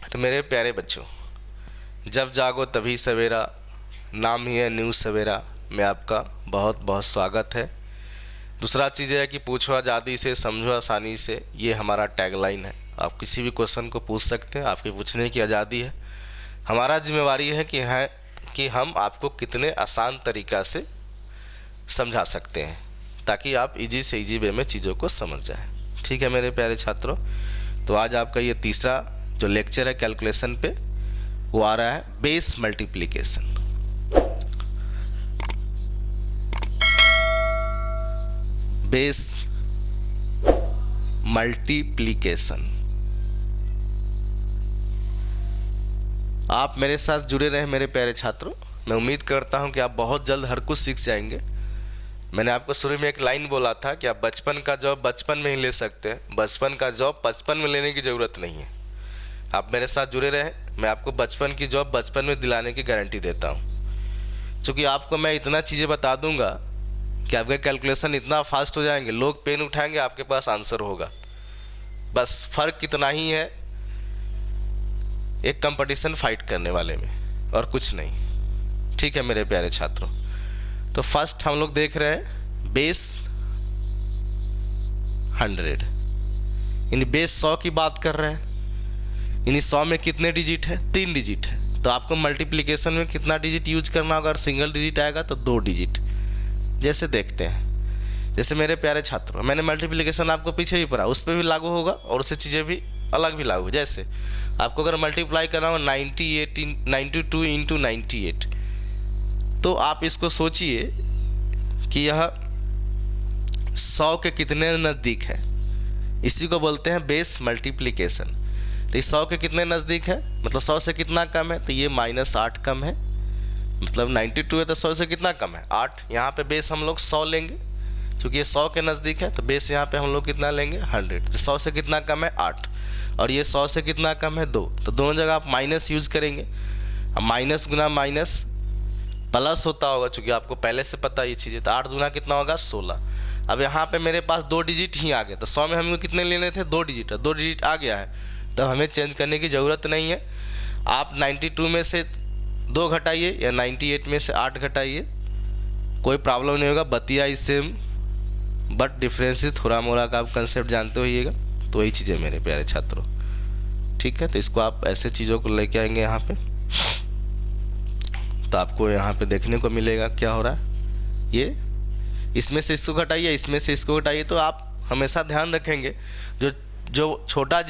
तो मेरे प्यारे बच्चों, जब जागो तभी सवेरा, नाम ही है न्यू सवेरा में आपका बहुत बहुत स्वागत है। दूसरा चीज़ है कि पूछो आज़ादी से, समझो आसानी से, ये हमारा टैगलाइन है। आप किसी भी क्वेश्चन को पूछ सकते हैं, आपकी पूछने की आज़ादी है। हमारा जिम्मेवारी है कि हम आपको कितने आसान तरीक़ा से समझा सकते हैं ताकि आप इजी से इजी वे में चीज़ों को समझ जाएं। ठीक है मेरे प्यारे छात्रों, तो आज आपका ये तीसरा जो लेक्चर है कैलकुलेशन पे, वो आ रहा है बेस मल्टीप्लिकेशन। Base multiplication. आप मेरे साथ जुड़े रहे मेरे प्यारे छात्रों। मैं उम्मीद करता हूं कि आप बहुत जल्द हर कुछ सीख जाएंगे। मैंने आपको शुरू में एक लाइन बोला था कि आप बचपन का जॉब बचपन में ही ले सकते हैं, बचपन का जॉब बचपन में लेने की ज़रूरत नहीं है। आप मेरे साथ जुड़े रहें, मैं आपको बचपन की जॉब बचपन में दिलाने की गारंटी देता हूँ। क्योंकि आपको मैं इतना चीज़ें बता दूंगा कि आपके कैलकुलेशन इतना फास्ट हो जाएंगे, लोग पेन उठाएंगे, आपके पास आंसर होगा। बस फ़र्क कितना ही है एक कंपटीशन फाइट करने वाले में, और कुछ नहीं। ठीक है मेरे प्यारे छात्रों, तो फर्स्ट हम लोग देख रहे हैं बेस 100, यानी बेस 100 की बात कर रहे हैं। यानी 100 में कितने डिजिट है? 3 डिजिट है। तो आपको मल्टीप्लिकेशन में कितना डिजिट यूज करना होगा? अगर सिंगल डिजिट आएगा तो 2 डिजिट। जैसे देखते हैं, जैसे मेरे प्यारे छात्रों, मैंने मल्टीप्लिकेशन आपको पीछे भी पढ़ा, उस पर भी लागू होगा और उससे चीज़ें भी अलग भी लागू। जैसे आपको अगर मल्टीप्लाई करना हो 92 इंटू 98, तो आप इसको सोचिए कि यह 100 के कितने नज़दीक है। इसी को बोलते हैं बेस मल्टीप्लिकेशन। तो 100 के कितने नज़दीक है, मतलब 100 से कितना कम है? तो ये -8 कम है। मतलब 92 है तो 100 से कितना कम है? 8। यहाँ पे बेस हम लोग 100 लेंगे, क्योंकि ये 100 के नज़दीक है। तो बेस यहाँ पे हम लोग कितना लेंगे? 100। तो 100 से कितना कम है? 8। और ये 100 से कितना कम है? 2। तो दोनों जगह आप माइनस यूज करेंगे। अब माइनस गुना माइनस प्लस होता होगा, चूँकि आपको पहले से पता ये चीज़ें। तो 8 गुना कितना होगा? 16। अब यहाँ पे मेरे पास 2 डिजिट ही आ गए। तो 100 में हम लोग कितने लेने थे? 2 डिजिट। 2 डिजिट आ गया है, तब हमें चेंज करने की ज़रूरत नहीं है। आप 92 में से 2 घटाइए या 98 में से 8 घटाइए, कोई प्रॉब्लम नहीं होगा। बतिया इज सेम बट डिफरेंस थोड़ा मोड़ा का आप कंसेप्ट जानते होइएगा। तो वही चीज़ें मेरे प्यारे छात्रों, ठीक है। तो इसको आप ऐसे चीज़ों को लेके आएंगे यहाँ पे, तो आपको यहाँ पे देखने को मिलेगा क्या हो रहा है। ये इसमें से इसको घटाइए, इसमें से इसको घटाइए। तो आप हमेशा ध्यान रखेंगे जो छोटा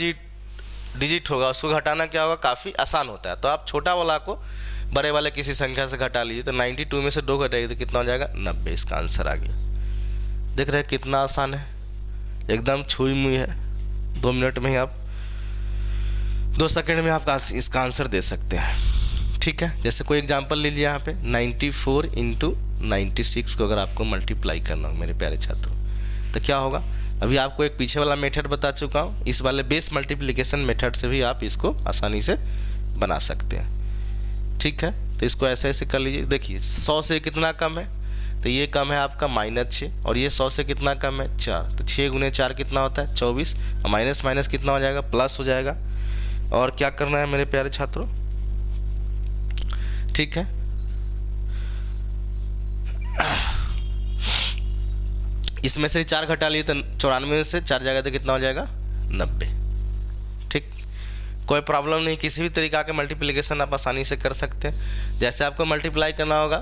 डिजिट होगा उसको घटाना क्या होगा? काफ़ी आसान होता है। तो आप छोटा वाला को बड़े वाले किसी संख्या से घटा लीजिए। तो 92 में से 2 घटाइए तो कितना हो जाएगा? 90। इसका आंसर आ गया। देख रहे हैं कितना आसान है, एकदम छुई मुई है। 2 मिनट में ही आप 2 सेकंड में आप इसका आंसर दे सकते हैं। ठीक है, जैसे कोई एग्जांपल ले लिया यहाँ पे 94 इंटू 96 को अगर आपको मल्टीप्लाई करना हो मेरे प्यारे छात्रों, तो क्या होगा? अभी आपको एक पीछे वाला मेथड बता चुका हूँ। इस वाले बेस मल्टीप्लिकेशन मेथड से भी आप इसको आसानी से बना सकते हैं। ठीक है, तो इसको ऐसे ऐसे कर लीजिए। देखिए 100 से कितना कम है? तो ये कम है आपका -6, और ये 100 से कितना कम है? 4। तो 6 गुने 4 कितना होता है? 24। और माइनस माइनस कितना हो जाएगा? प्लस हो जाएगा। और क्या करना है मेरे प्यारे छात्रों? ठीक है, इसमें से 4 घटा लिए तो 94 में से 4 जाएगा तो कितना हो जाएगा? 90। ठीक, कोई प्रॉब्लम नहीं, किसी भी तरीका के मल्टीप्लिकेशन आप आसानी से कर सकते हैं। जैसे आपको मल्टीप्लाई करना होगा,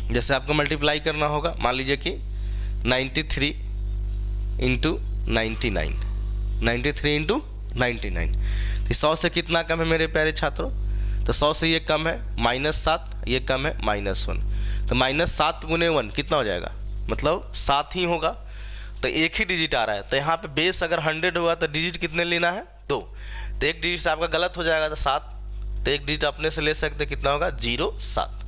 जैसे आपको मल्टीप्लाई करना होगा, मान लीजिए कि 93 इंटू 99, 93 इंटू 99। तो 100 से कितना कम है मेरे प्यारे छात्रों? तो 100 से ये कम है -7, ये कम है -1। तो -7 गुने 1 कितना हो जाएगा? मतलब 7 ही होगा। तो एक ही डिजिट आ रहा है। तो यहाँ पे बेस अगर 100 हुआ तो डिजिट कितने लेना है? 2। तो एक डिजिट से आपका गलत हो जाएगा, तो 7। तो एक डिजिट अपने से ले सकते, कितना होगा? 07।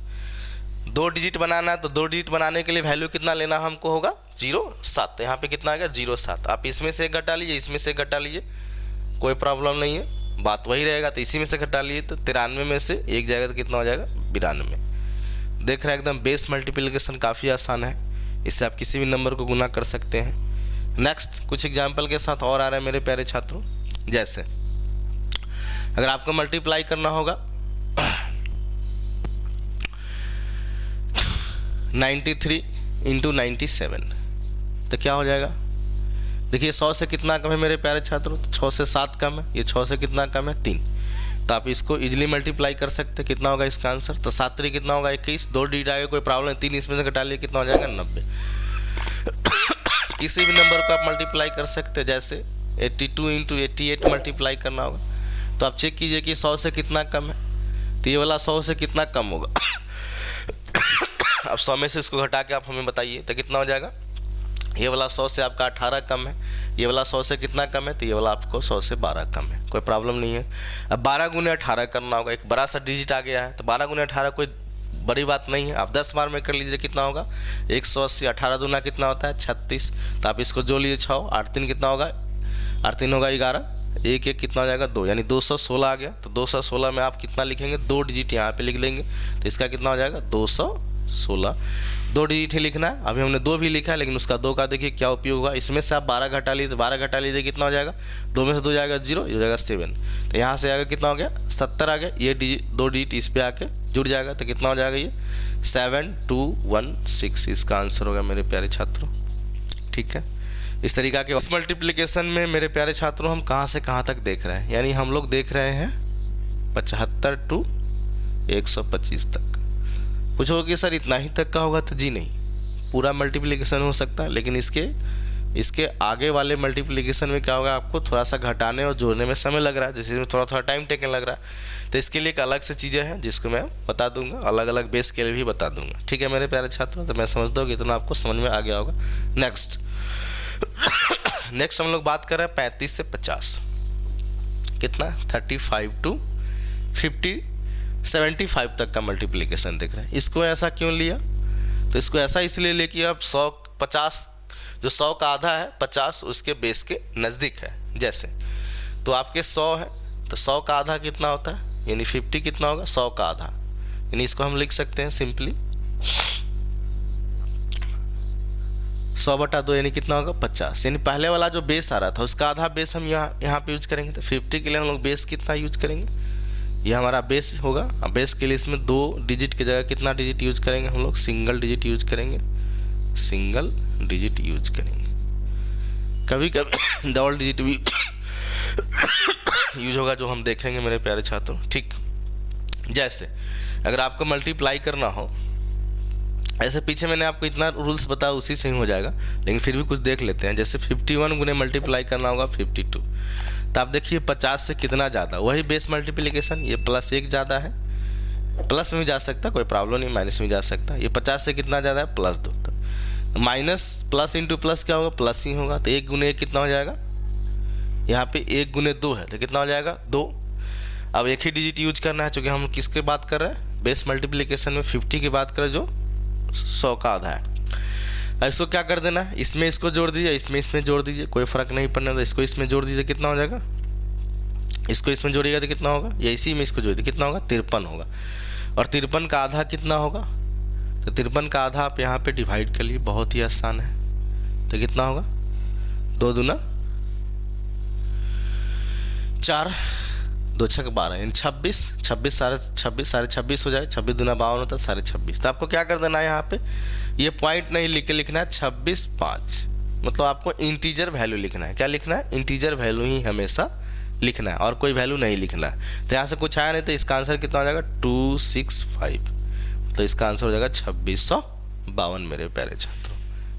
2 डिजिट बनाना है तो 2 डिजिट बनाने के लिए वैल्यू कितना लेना हमको होगा? 07। तो यहाँ पे कितना आ गया? 07। आप इसमें से एक घटा लीजिए, इसमें से एक घटा लीजिए, कोई प्रॉब्लम नहीं है, बात वही रहेगा। तो इसी में से घटा लिए तो 93 में से एक जाएगा तो कितना हो जाएगा? 92। देख रहे हैं एकदम बेस मल्टीप्लिकेशन काफ़ी आसान है। इससे आप किसी भी नंबर को गुना कर सकते हैं। नेक्स्ट कुछ एग्जाम्पल के साथ और आ रहे हैं मेरे प्यारे छात्रों। जैसे अगर आपको मल्टीप्लाई करना होगा 93 इंटू 97, तो क्या हो जाएगा? देखिए 100 से कितना कम है मेरे प्यारे छात्रों? 6 से 7 कम है। ये 6 से कितना कम है? 3। तो आप इसको इजीली मल्टीप्लाई कर सकते हैं। कितना होगा इसका आंसर? तो 7 3 कितना होगा? 21। 2 डिजिट आएगा, कोई प्रॉब्लम नहीं। 3 इसमें से घटा लिए, कितना हो जाएगा? 90। किसी भी नंबर को आप मल्टीप्लाई कर सकते हैं। जैसे 82 इंटू 88 मल्टीप्लाई करना होगा, तो आप चेक कीजिए कि 100 से कितना कम है, तो ये वाला 100 से कितना कम होगा। अब 100 में से इसको घटा के आप हमें बताइए, तो कितना हो जाएगा? ये वाला 100 से आपका 18 कम है। ये वाला 100 से कितना कम है? तो ये वाला आपको 100 से 12 कम है। कोई प्रॉब्लम नहीं है। अब 12 गुने 18 करना होगा। एक बड़ा सा डिजिट आ गया है, तो 12 गुने 18 कोई बड़ी बात नहीं है। आप 10 बार में कर लीजिए, कितना होगा? 180। 18 दूना कितना होता है? 36। तो आप इसको जोड़ लीजिए 6। 8 3 कितना होगा? 8 3 होगा 11। 1 1 कितना हो जाएगा? 2, यानी 216 आ गया। तो 216 में आप कितना लिखेंगे? 2 डिजिट यहाँ पे लिख लेंगे, तो इसका कितना हो जाएगा? 216। 2 डिजिट ही लिखना है। अभी हमने 2 भी लिखा है, लेकिन उसका 2 का देखिए क्या उपयोग होगा। इसमें से आप 12 घटा लीजिए, 12 घटा लीजिए, कितना हो जाएगा? 2 में से 2 जाएगा 0, ये हो जाएगा 7। तो यहाँ से आएगा कितना हो गया? 70 आ गया। ये डिजिट 2 डिजिट इस पे आके जुड़ जाएगा, तो कितना हो जाएगा? ये 7216 इसका आंसर होगा मेरे प्यारे छात्रों। ठीक है, इस तरीका के इस मल्टीप्लिकेशन में मेरे प्यारे छात्रों हम कहाँ से कहाँ तक देख रहे हैं, यानी हम लोग देख रहे हैं 75 टू 125 तक। पूछोगे कि सर इतना ही तक का होगा, तो जी नहीं, पूरा मल्टीप्लिकेशन हो सकता है, लेकिन इसके आगे वाले मल्टीप्लिकेशन में क्या होगा? आपको थोड़ा सा घटाने और जोड़ने में समय लग रहा है, जैसे थोड़ा थोड़ा टाइम टेकन लग रहा है। तो इसके लिए एक अलग से चीज़ें हैं जिसको मैं बता दूंगा, अलग अलग बेस के लिए भी बता दूंगा। ठीक है मेरे प्यारे छात्रों, तो मैं समझता हूँ कि इतना आपको समझ में आ गया होगा। नेक्स्ट हम लोग बात कर रहे हैं 35 से 50। कितना? 35 टू 75 तक का मल्टीप्लिकेशन देख रहे हैं। इसको ऐसा क्यों लिया? तो इसको ऐसा इसलिए ले कि अब 150 जो 100 का आधा है 50 उसके बेस के नज़दीक है। जैसे तो आपके 100 है, तो 100 का आधा कितना होता है? यानी 50 कितना होगा? 100 का आधा, यानी इसको हम लिख सकते हैं सिंपली 100/2, यानी कितना होगा? 50। यानी पहले वाला जो बेस आ रहा था उसका आधा बेस हम यहाँ पे यूज करेंगे। तो 50 के लिए हम लोग बेस कितना यूज करेंगे? ये हमारा बेस होगा। अब बेस के लिए इसमें 2 डिजिट की जगह कितना डिजिट यूज करेंगे हम लोग? सिंगल डिजिट यूज करेंगे, सिंगल डिजिट यूज करेंगे। कभी कभी डबल डिजिट भी यूज होगा, जो हम देखेंगे मेरे प्यारे छात्रों। ठीक, जैसे अगर आपको मल्टीप्लाई करना हो, ऐसे पीछे मैंने आपको इतना रूल्स बताया उसी से ही हो जाएगा, लेकिन फिर भी कुछ देख लेते हैं। जैसे 51 गुने मल्टीप्लाई करना होगा 52, तो आप देखिए 50 से कितना ज़्यादा, वही बेस मल्टीप्लिकेशन। ये +1 ज़्यादा है, प्लस में भी जा सकता, कोई प्रॉब्लम नहीं, माइनस में जा सकता। ये 50 से कितना ज़्यादा है? +2। तो माइनस प्लस इंटू प्लस क्या होगा? प्लस ही होगा। तो 1 गुने 1 कितना हो जाएगा? यहाँ पे 1 गुने 2 है, तो कितना हो जाएगा? 2। अब एक ही डिजिट यूज करना है, चूँकि हम किसके बात कर रहे हैं? बेस मल्टीप्लिकेशन में 50 की बात करें, जो 100 का आधा है। अब इसको क्या कर देना है? इसमें इसको जोड़ दीजिए, इसमें जोड़ दीजिए, कोई फ़र्क नहीं पड़ने वाला। इसको इसमें जोड़ दीजिए, कितना हो जाएगा? इसको इसमें जोड़िएगा तो कितना होगा? या इसी में इसको जोड़ दीजिए, कितना होगा? 53 होगा। और 53 का आधा कितना होगा? तो 53 का आधा आप यहाँ पे डिवाइड कर लिए, बहुत ही आसान है। तो कितना होगा? 2 दूना 4, 2 6 12, यानी 26 साढ़े 26 हो जाए। 26 दूना 52 होता है, 26.5। तो आपको क्या कर देना है? यहाँ पे ये पॉइंट नहीं लिख के लिखना है 26.5, मतलब आपको इंटीजर वैल्यू लिखना है। क्या लिखना है? इंटीजर वैल्यू ही हमेशा लिखना है, और कोई वैल्यू नहीं लिखना है। तो यहाँ से कुछ आया नहीं, तो इसका आंसर कितना हो जाएगा? 265। तो इसका आंसर हो जाएगा 2652 मेरे प्यारे छात्रों।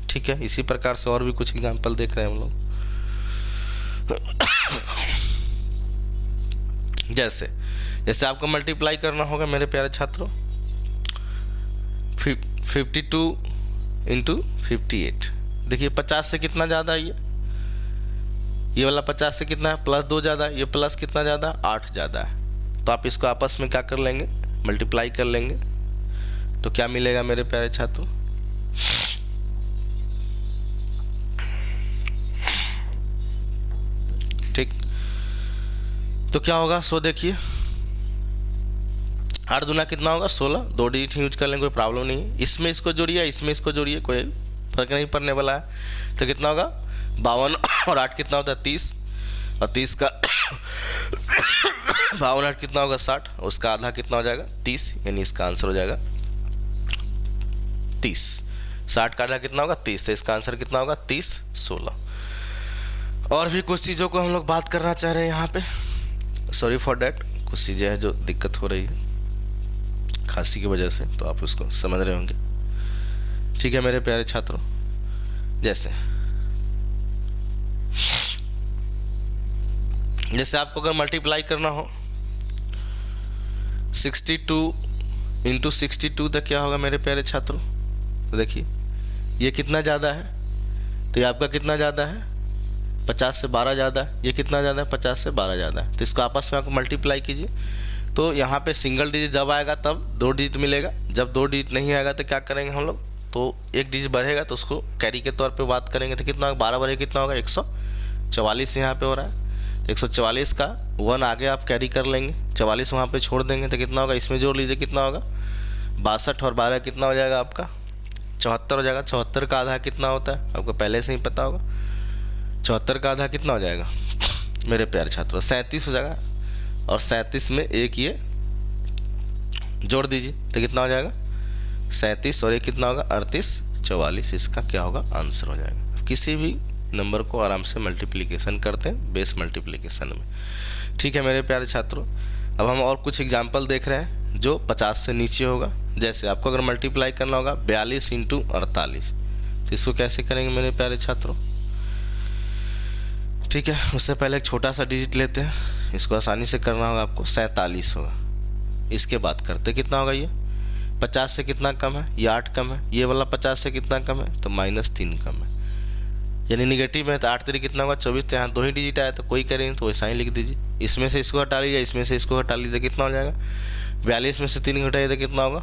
ठीक है, इसी प्रकार से और भी कुछ एग्जाम्पल देख रहे हैं हम लोग। जैसे आपको मल्टीप्लाई करना होगा मेरे प्यारे छात्रों 52 इंटू 58। देखिए 50 से कितना ज़्यादा है? ये वाला 50 से कितना है? +2 ज़्यादा है। ये प्लस कितना ज़्यादा? 8 ज़्यादा है। तो आप इसको आपस में क्या कर लेंगे? मल्टीप्लाई कर लेंगे। तो क्या मिलेगा मेरे प्यारे छात्रों? ठीक, तो क्या होगा? सो देखिए 8 दूना कितना होगा? 16। 2 डिजिट यूज कर लेंगे, कोई प्रॉब्लम नहीं है। इसमें इसको जोड़िए, इसमें इसको जोड़िए, कोई फर्क नहीं पड़ने वाला है। तो कितना होगा? 52 और 8 कितना होता है 30, और 30 का 52 8 कितना होगा 60, उसका आधा कितना हो जाएगा 30, यानी इसका आंसर हो जाएगा 30। 60 का आधा कितना होगा 30, तो इसका आंसर कितना होगा 30 16। और भी कुछ चीज़ों को हम लोग बात करना चाह रहे हैं यहाँ पे, सॉरी फॉर डैट, कुछ चीज़ें हैं जो दिक्कत हो रही है खांसी की वजह से, तो आप उसको समझ रहे होंगे। ठीक है मेरे प्यारे छात्रों, जैसे आपको अगर मल्टीप्लाई करना हो 62 इंटू 62 तक क्या होगा मेरे प्यारे छात्रों, तो देखिए ये कितना ज़्यादा है, तो ये आपका कितना ज़्यादा है 50 से 12 ज़्यादा है, ये कितना ज़्यादा है 50 से 12 ज़्यादा है, तो इसको आपस में आपको मल्टीप्लाई कीजिए। तो यहाँ पे सिंगल डिजिट जब आएगा तब 2 डिजिट मिलेगा, जब 2 डिजिट नहीं आएगा तो क्या करेंगे हम लोग, तो 1 डिजिट बढ़ेगा तो उसको कैरी के तौर पे बात करेंगे, तो कितना 12 बढ़े कितना होगा 144 यहाँ पे हो रहा है, तो 144 का 1 आगे आप कैरी कर लेंगे, 44 वहाँ पे छोड़ देंगे तो कितना होगा, इसमें जोड़ लीजिए कितना होगा 62 और 12 कितना हो जाएगा आपका 74 हो जाएगा। 74 का आधा कितना होता है आपको पहले से ही पता होगा, 74 का आधा कितना हो जाएगा मेरे प्यारे छात्रों 37 हो जाएगा, और 37 में एक ये जोड़ दीजिए तो कितना हो जाएगा 37 और एक कितना होगा 38 44, इसका क्या होगा आंसर हो जाएगा। किसी भी नंबर को आराम से मल्टीप्लिकेशन करते हैं बेस मल्टीप्लिकेशन में। ठीक है मेरे प्यारे छात्रों, अब हम और कुछ एग्जाम्पल देख रहे हैं जो 50 से नीचे होगा। जैसे आपको अगर मल्टीप्लाई करना होगा 42 इंटू 48, तो इसको कैसे करेंगे मेरे प्यारे छात्रों। ठीक है, उससे पहले एक छोटा सा डिजिट लेते हैं, इसको आसानी से करना होगा आपको 47 होगा। इसके बाद करते कितना होगा, ये 50 से कितना कम है, ये 8 कम है, ये वाला 50 से कितना कम है तो -3 कम है, यानी निगेटिव है, तो 8 3 कितना होगा 24, तो यहाँ 2 ही डिजिट आया तो कोई करेंगे तो वैसा ही लिख दीजिए। इसमें से इसको हटा लीजिए, इसमें से इसको हटा लीजिए, कितना हो जाएगा 42 में से 3 घटाइए तो कितना होगा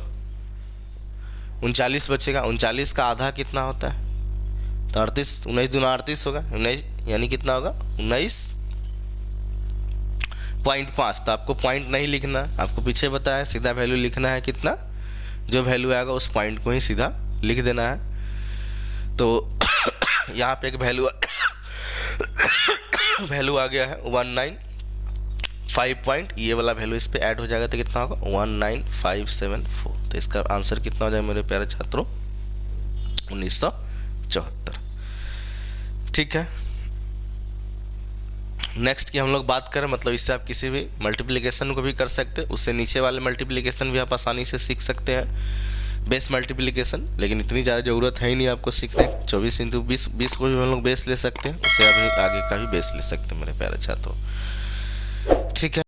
39 बचेगा। 39 का आधा कितना होता है तो 38, 19 दूना 38 होगा 19, यानी कितना होगा 19.5। तो आपको पॉइंट नहीं लिखना, आपको पीछे बताया सीधा वैल्यू लिखना है, कितना जो वैल्यू आएगा उस पॉइंट को ही सीधा लिख देना है। तो यहाँ पे एक वैल्यू आ गया है 195 पॉइंट, ये वाला वैल्यू इस पे ऐड हो जाएगा तो कितना होगा 19574। तो इसका आंसर कितना हो जाएगा मेरे प्यारे छात्रों 1974। ठीक है, नेक्स्ट की हम लोग बात करें, मतलब इससे आप किसी भी मल्टीप्लिकेशन को भी कर सकते हैं, उससे नीचे वाले मल्टीप्लिकेशन भी आप आसानी से सीख सकते हैं, बेस मल्टीप्लिकेशन, लेकिन इतनी ज़्यादा ज़रूरत है ही नहीं आपको सीखने। 24 इंटू 20 को भी हम लोग बेस ले सकते हैं, उससे आप आगे का भी बेस ले सकते हैं मेरे प्यारे छात्रों। ठीक है।